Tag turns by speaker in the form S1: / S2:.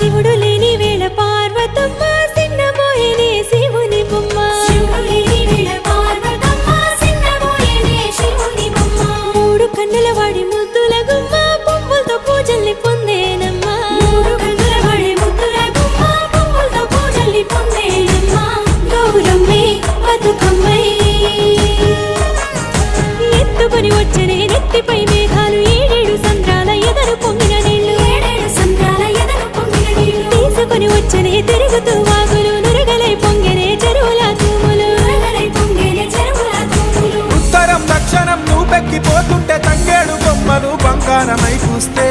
S1: శివుడు లేని వేళ పార్వతమ్మ సిన్నబోయేనే శివుని బొమ్మ మూడు కన్నుల వాడి ముద్దుల గుమ్మ పువ్వులతో పూజల్ని పొందేనమ్మా గౌరమ్మే బతుకమ్మై ఎత్తుకొని వచ్చనే నెత్తిపై మేఘాలు ఏడేడు సంద్రాల ఎదరు పొంగిన నీళ్లు తీసుకొని వచ్చనే తిరుగుతూ వాగులు నురగలై పొంగెనే చెరువుల తూములు
S2: ఉత్తరం దక్షిణం నువ్వెక్కిపోతుంటే తంగేడు బొమ్మలు బంగారమై కూస్తే